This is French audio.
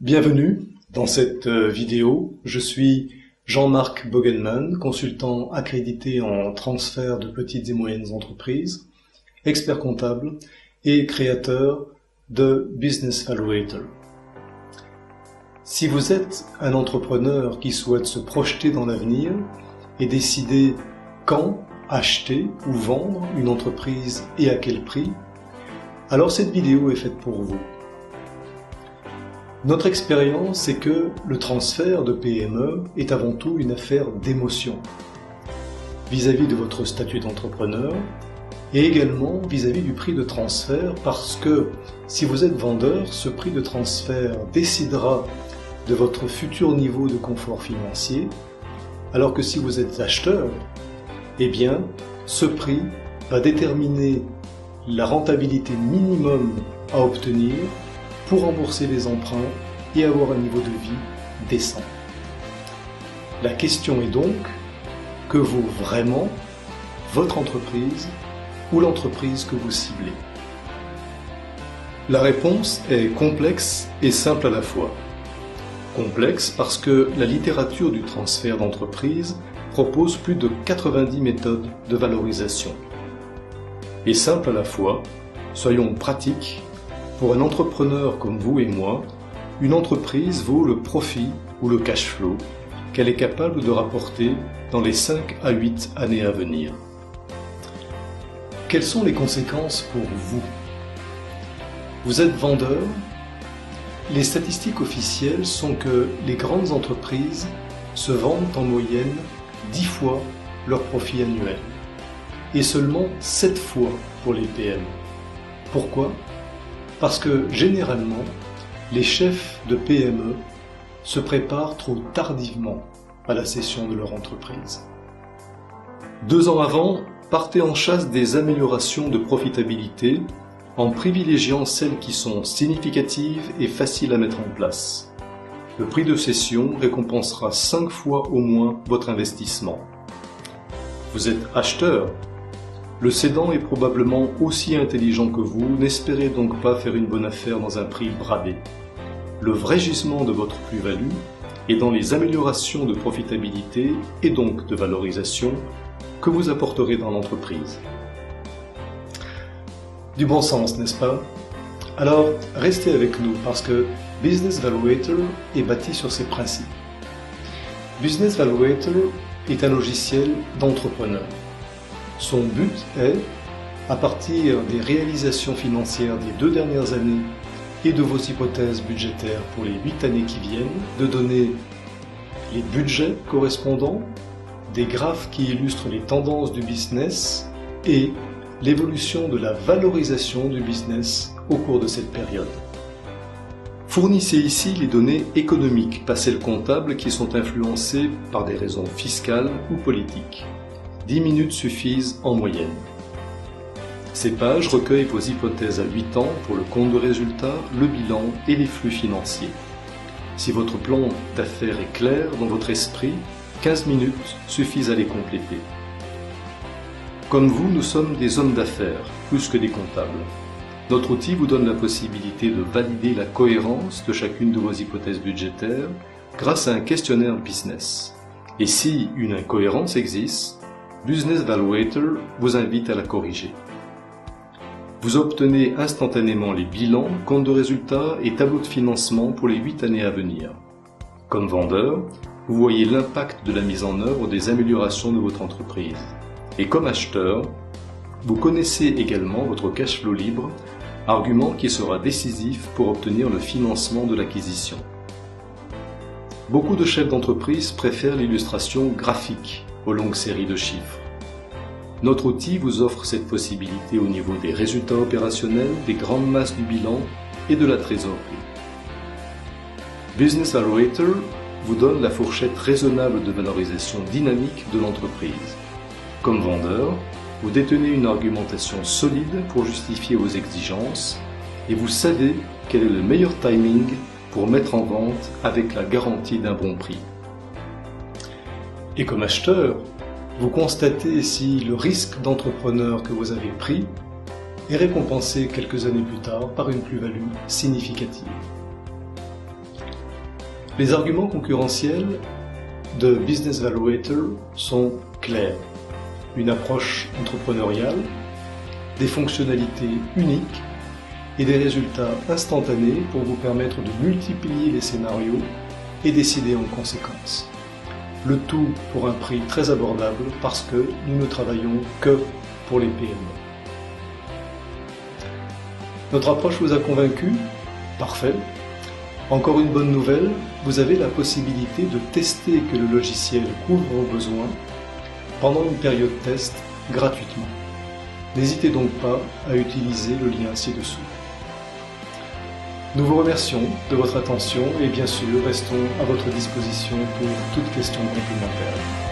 Bienvenue dans cette vidéo. Je suis Jean-Marc Bogenman, consultant accrédité en transfert de petites et moyennes entreprises, expert comptable et créateur de Business Valuator. Si vous êtes un entrepreneur qui souhaite se projeter dans l'avenir et décider quand acheter ou vendre une entreprise et à quel prix, alors cette vidéo est faite pour vous. Notre expérience, c'est que le transfert de PME est avant tout une affaire d'émotion vis-à-vis de votre statut d'entrepreneur et également vis-à-vis du prix de transfert, parce que si vous êtes vendeur, ce prix de transfert décidera de votre futur niveau de confort financier, alors que si vous êtes acheteur, eh bien, ce prix va déterminer la rentabilité minimum à obtenir pour rembourser les emprunts et avoir un niveau de vie décent. La question est donc, que vaut vraiment votre entreprise ou l'entreprise que vous ciblez? La réponse est complexe et simple à la fois. Complexe parce que la littérature du transfert d'entreprise propose plus de 90 méthodes de valorisation. Et simple à la fois, soyons pratiques, pour un entrepreneur comme vous et moi, une entreprise vaut le profit ou le cash flow qu'elle est capable de rapporter dans les 5 à 8 années à venir. Quelles sont les conséquences pour vous? Vous êtes vendeur? Les statistiques officielles sont que les grandes entreprises se vendent en moyenne 10 fois leur profit annuel et seulement 7 fois pour les PME. Pourquoi? Parce que généralement, les chefs de PME se préparent trop tardivement à la cession de leur entreprise. 2 ans avant, partez en chasse des améliorations de profitabilité en privilégiant celles qui sont significatives et faciles à mettre en place. Le prix de cession récompensera 5 fois au moins votre investissement. Vous êtes acheteur. Le cédant est probablement aussi intelligent que vous, n'espérez donc pas faire une bonne affaire dans un prix bradé. Le vrai gisement de votre plus-value est dans les améliorations de profitabilité et donc de valorisation que vous apporterez dans l'entreprise. Du bon sens, n'est-ce pas? Alors, restez avec nous parce que Business Valuator est bâti sur ces principes. Business Valuator est un logiciel d'entrepreneur. Son but est, à partir des réalisations financières des 2 dernières années et de vos hypothèses budgétaires pour les 8 années qui viennent, de donner les budgets correspondants, des graphes qui illustrent les tendances du business et l'évolution de la valorisation du business au cours de cette période. Fournissez ici les données économiques, pas celles comptables qui sont influencées par des raisons fiscales ou politiques. 10 minutes suffisent en moyenne. Ces pages recueillent vos hypothèses à 8 ans pour le compte de résultat, le bilan et les flux financiers. Si votre plan d'affaires est clair dans votre esprit, 15 minutes suffisent à les compléter. Comme vous, nous sommes des hommes d'affaires, plus que des comptables. Notre outil vous donne la possibilité de valider la cohérence de chacune de vos hypothèses budgétaires grâce à un questionnaire business. Et si une incohérence existe, Business Valuator vous invite à la corriger. Vous obtenez instantanément les bilans, comptes de résultats et tableaux de financement pour les 8 années à venir. Comme vendeur, vous voyez l'impact de la mise en œuvre des améliorations de votre entreprise. Et comme acheteur, vous connaissez également votre cash flow libre, argument qui sera décisif pour obtenir le financement de l'acquisition. Beaucoup de chefs d'entreprise préfèrent l'illustration graphique aux longues séries de chiffres. Notre outil vous offre cette possibilité au niveau des résultats opérationnels, des grandes masses du bilan et de la trésorerie. Business Valuator vous donne la fourchette raisonnable de valorisation dynamique de l'entreprise. Comme vendeur, vous détenez une argumentation solide pour justifier vos exigences et vous savez quel est le meilleur timing pour mettre en vente avec la garantie d'un bon prix. Et comme acheteur, vous constatez si le risque d'entrepreneur que vous avez pris est récompensé quelques années plus tard par une plus-value significative. Les arguments concurrentiels de Business Valuator sont clairs. Une approche entrepreneuriale, des fonctionnalités uniques et des résultats instantanés pour vous permettre de multiplier les scénarios et décider en conséquence. Le tout pour un prix très abordable parce que nous ne travaillons que pour les PME. Notre approche vous a convaincu? Parfait. Encore une bonne nouvelle, vous avez la possibilité de tester que le logiciel couvre vos besoins pendant une période test gratuitement. N'hésitez donc pas à utiliser le lien ci-dessous. Nous vous remercions de votre attention et bien sûr restons à votre disposition pour toute question complémentaire.